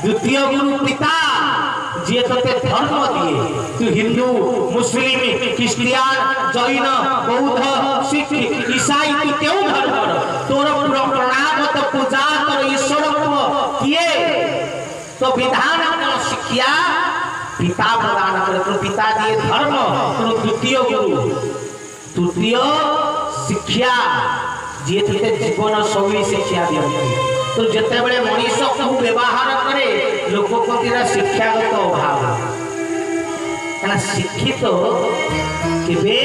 द्वितीय गुरु पिता जी ते धर्म दिए तू हिंदू मुस्लिम क्रिश्चियन जैन बौद्ध सिख ईसाई तू क्यों धर्म तोर प्रणागत पूजा तोर ईश्वर किए तो विधान शिक्षा पिता प्रदान करे तो पिता दिए धर्म तो द्वितीय गुरु तृतीय शिक्षा जी थे जीवन शैली शिक्षा दिखती तो जिते बड़े मनीष को व्यवहार करे लोक शिक्षागत अभाव है शिक्षित केवे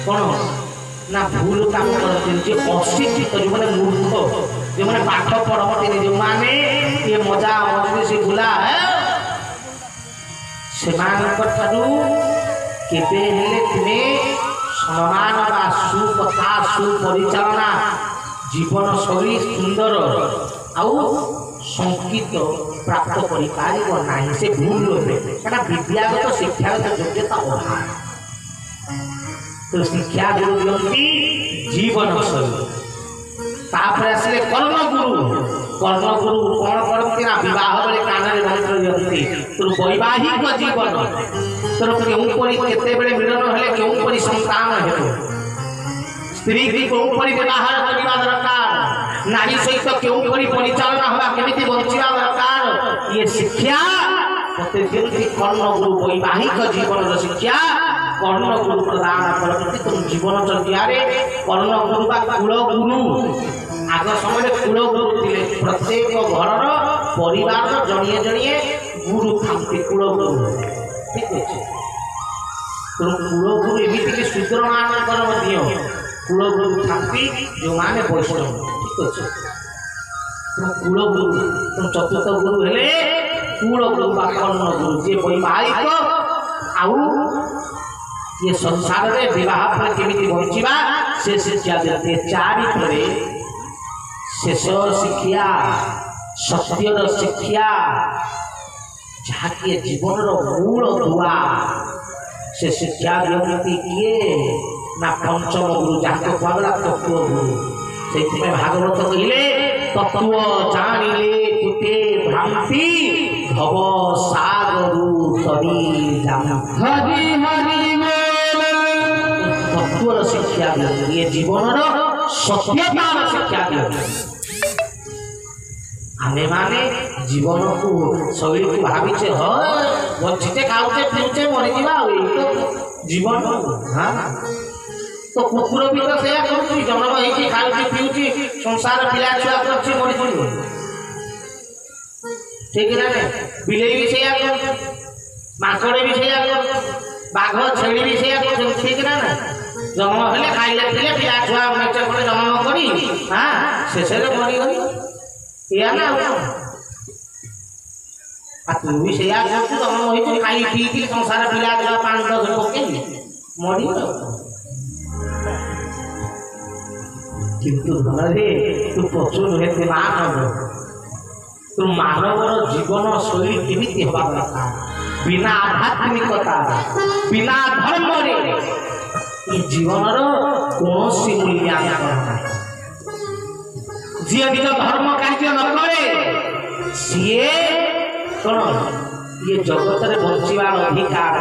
कौन ना भूल काम करते अशिक्षित जो मैंने मूर्ख जो मैंने पाठ पढ़ते जो माने ये मजा मस्ती भूला है से तुम्हें सम्मान बा सुकथा सुपरिचालना जीवन शैली सुंदर आउ संकित प्राप्त कर से भूल क्या विद्यागत शिक्षागत योग्यता अभाव तो शिक्षा गुरु दिखती जीवन शैली तापर आसिले कर्णगुरु कौन करती ना विवाह बेले कान मंत्र दिखती तोर वैवाहिक जीवन तोर केते बेले मिलन हेले केउपरि संतान हेलो स्त्री की केउपरि व्यवहार करबा दरकार नारी सहित केउपरि परिचालना होबा केमिति बंचिबा दरकार ये शिक्षा मते जेति कर्णगुरु वैवाहिक जीवन शिक्षा कर्णगुरु प्रदान करती तुम जीवन चर्या रे कर्णगुरु बा कुलगुरु आग समय कुलगुरु थे प्रत्येक घर परिवार जड़िए जड़िए गुरु था कुलगुरु ठीक अच्छे तो कुलगुरु एमती शूद्र मानकर कुलगुरु था जो मैंने वैष्णव ठीक अच्छे तुम कुलगुरु तुम चतुर्थ गुरु हेले कुलगुरु बा कर्णगुरु जे वैवाहिक आउ ये संसार में विवाह पर केमिति बंचिबा से शिक्षा देते चारित्रे शेष शिक्षा सत्यर शिक्षा जहाँकि जीवन मूल दुआ से शिक्षा दिखती किए ना पंचम गुरु जहाँ कहला तत्व गुरु से भागवत कहले तत्व जानिले तुते भ्रांति भव सागरु तरी जाम हरि हरि तत्वर शिक्षा दिखती ये जीवन सत्यतार शिक्षा दिखती आमे माने जीवन को शैली को भाविचे बंचिते खाऊचे पीऊचे मरी जीवा तो जीवन हाँ तो कुकुर भी तो सेया करूची जन्म होइची खाऊची पीऊची संसार पिला छुआ करची मरी जीव ठीक है ना बिलेई भी सेया कर माकड़े भी सेया कर बाघ छेली भी सेया कर ठीक है ना जन्म हेले खाइले पिले पिला छुआ मेचे कोले जन्म करी हां शेषे रे मरी गई या ना आ तू भी सेया करछु जन्म होइची खाई पी पी संसार पिला छुआ 5-10 पके मरी किंतु धरे तू पचुन हेते मान तू मानवर जीवन शैली केमिति होबा दरकार बिना आध्यात्मिकता बिना धर्म रे ये जीवन कौन सी मूल्यांकन नहीं जी निज धर्म कार्य न करे सीए कौन ये जगत रे बंचिबार अधिकार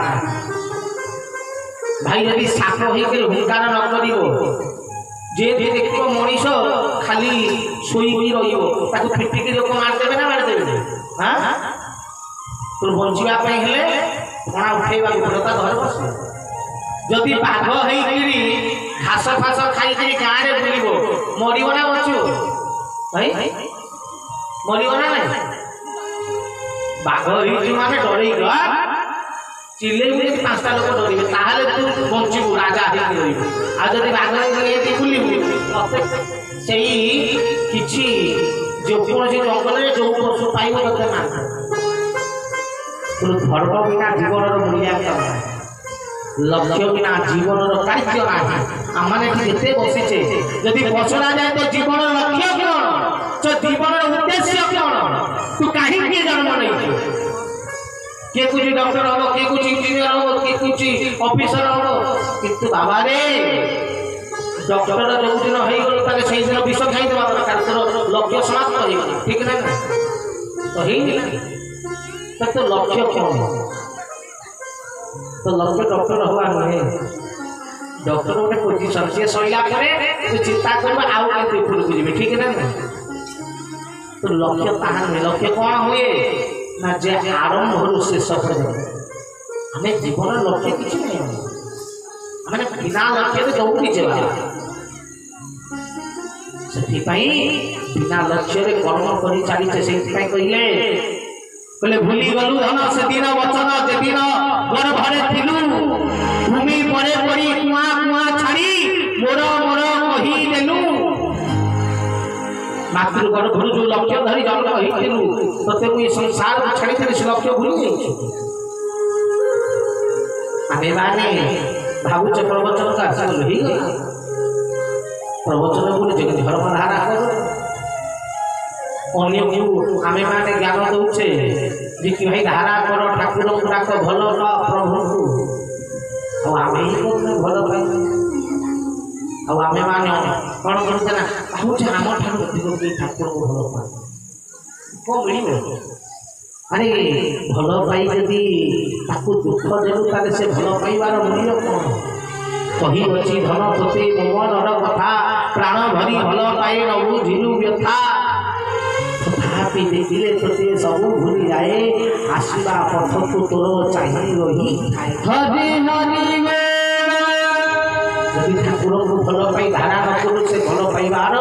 भाई यदि साप होकर हुंकार न करिवो जे देखो मनीष खाली सोई रही फिटिकी लोक मारदेवे ना मारदेवे हाँ तो बचापी हेले फणा उठेवा पड़ता घर बस जदि बाघ घास फास खाई गाँव में बुल मरब ना बचो भाई मरब ना ना बाघ माने डर चिल्ले 5टा लोक डर तू बचू राजा आज बाघ बुलू से जो कौन जंगल में जो पशु पाइब ते मान धर्म बिना जीवन मूल्यांकन लक्ष्य बिना जीवन कार्य ना आम मैंने बसीचे जदि पचरा जाए तो जीवन लक्ष्य कौन तो जीवन उद्देश्य कौन तू कहीं जन्म नहीं किए कुछ डॉक्टर हम किए कुछ इंजीनियर हम किए कुछ ऑफिसर हम किंतु बाबा रे डॉक्टर जो दिन हो गल से दिन विष खाई देवा दरकार तोर लक्ष्य समाप्त कर ठीक ना तो ही तो लक्ष्य कौन तो लक्ष्य डॉक्टर हुआ नुहे डॉक्टर गोटे पोजिशन सी सैला तो चिंता कर आउ के उपरକୁ ଯିବେ ठीक है ना तो लक्ष्य ताहा नुहे लक्ष्य कौन हुए ना जे आरंभ शेष पर्यंत हमें जीवन लक्ष्य किसी नहीं मैंने बिना लक्ष्य दौड़ी चला से बिना लक्ष्य कर्म कर चलीचे से कहले कहले भूली गलु धन से दिन वचन जे दिन गर्भरे थिलु भूमि परे पड़ी कुआ कुआ छाड़ी मोर मोर कही देलु मातृ गर्भरु जो लक्ष्य धरी जन्म होइथिलु तते को संसार को छाड़ी थे से लक्ष्य भूली जाइछु आमे माने भावुच प्रवचन का असर ही गला प्रवचन बोले जगत धर्म धारा कर अन्य को आमे माने ज्ञान दउछे जे कि भाई धारा कर ठाकुर को डाक भलो न प्रभु को और आमे ही को भलो पाई और आमे माने कोन करते ना भावुच हम ठाकुर को ठाकुर को भलो पाई को मिलिबो अरे भलो पाई जदी ताकू दुख देलु ताले से भलो पाइबार मूल्य कोन कही अछि धन तोते मोहनर कथा प्राण भरी भलो पाए रहु झिलु व्यथा तथापि देखिले तोते सब भूली जाए आशीबा पथ को तोर चाहिए रही हरि हरि जदि ठाकुर को भलो पाई धारा न करू से भलो पाइबार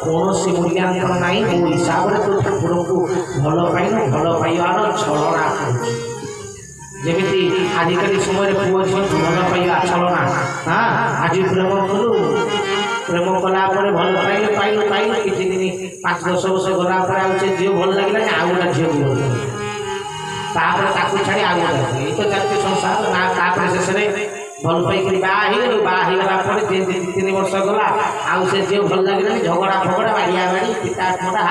कौन से मूल्यांकन नहीं मो हिसाब रे तो ठाकुर को भलो पाई न भलो पाइबार छलना करू जेमिति आजिकल समय पुओ झियो भल पाइबा छलना हाँ आज प्रेम कलु प्रेम कला भल पाइल किसी दिन 5-10 वर्ष गला झील भल लगे आउ गोटे झील छाड़ी आउ गोटे ये तो चलते संसार ना शेष में भल पाई बाहर 3 वर्ष गला आउ से झील भल लगे झगड़ा फगड़ा बाड़िया बाड़ी पिता खड़ा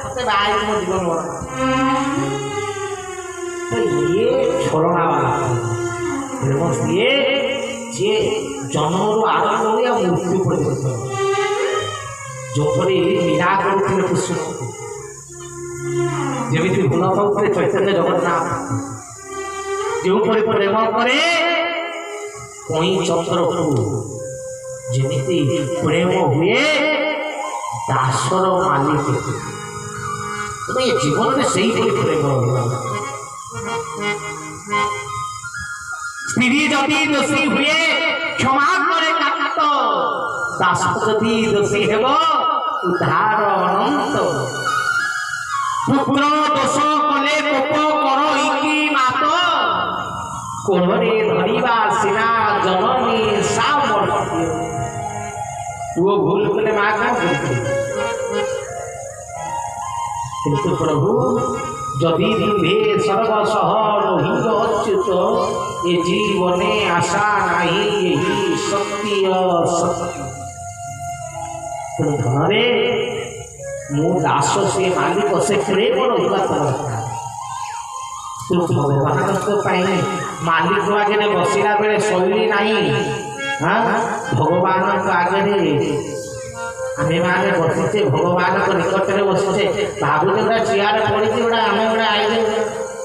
मत बाहर मो जीवन तो ये छलना वाला ये जे जन्म आरंभ हो मृत्यु पर्यंत जो मीरा कर पुष्प जमी भूल पाते चैतन्य जगन्नाथ जो प्रेम करे कई चंद्र को जमी प्रेम हुए दासर मालिक तो ये जीवन में सही प्रेम स्त्री जदि दोषी हुए क्षमा करे कात दास जदि दोषी हेब उद्धार अनंत पुत्र दोष कले कोप कर इकी मात कोहरे धरिबा सिना जननी सामर्थ्य वो भूल कले मां का किंतु प्रभु जदि तुम्हे सर्वसह लोहित अच्युत ये जीवने आशा नहीं यही सत्य सत्य तुम धरे मो दास से मालिक से प्रेम रहा तू भगवान को पाई मालिक आगे बसला बेले शैली नहीं हाँ भगवान को आगे आमे माने बसीचे भगवान को निकट में बसीचे भावुचे गोटा चेयर पड़ी गोटा आम गोटे आई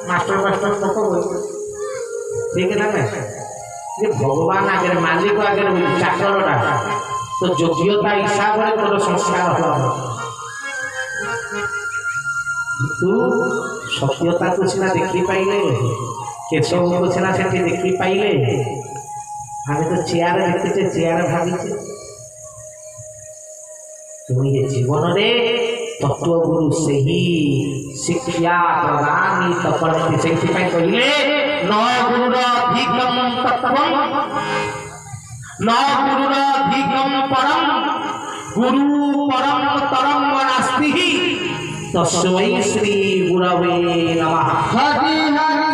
मास्टर लोक ठीक है ना ये भगवान आगे मालिक आगे चाकरटा तो योग्यता हिसाब से तोर संस्कार हो तू सत्यता को सीना देखी पाइले केशव को सीना से देखी पाइले हमें तो चेयर देखीचे चेयर भावीचे तुम ये जीवन रे तत्व गुरु से ही शिक्षा प्रदानित करते से कहले न गुरुराधिकम तत्वम न गुरुराधिकम परम गुरु परम तरम नास्ति तस्मै श्री गुरवे नमः। हरि हरि।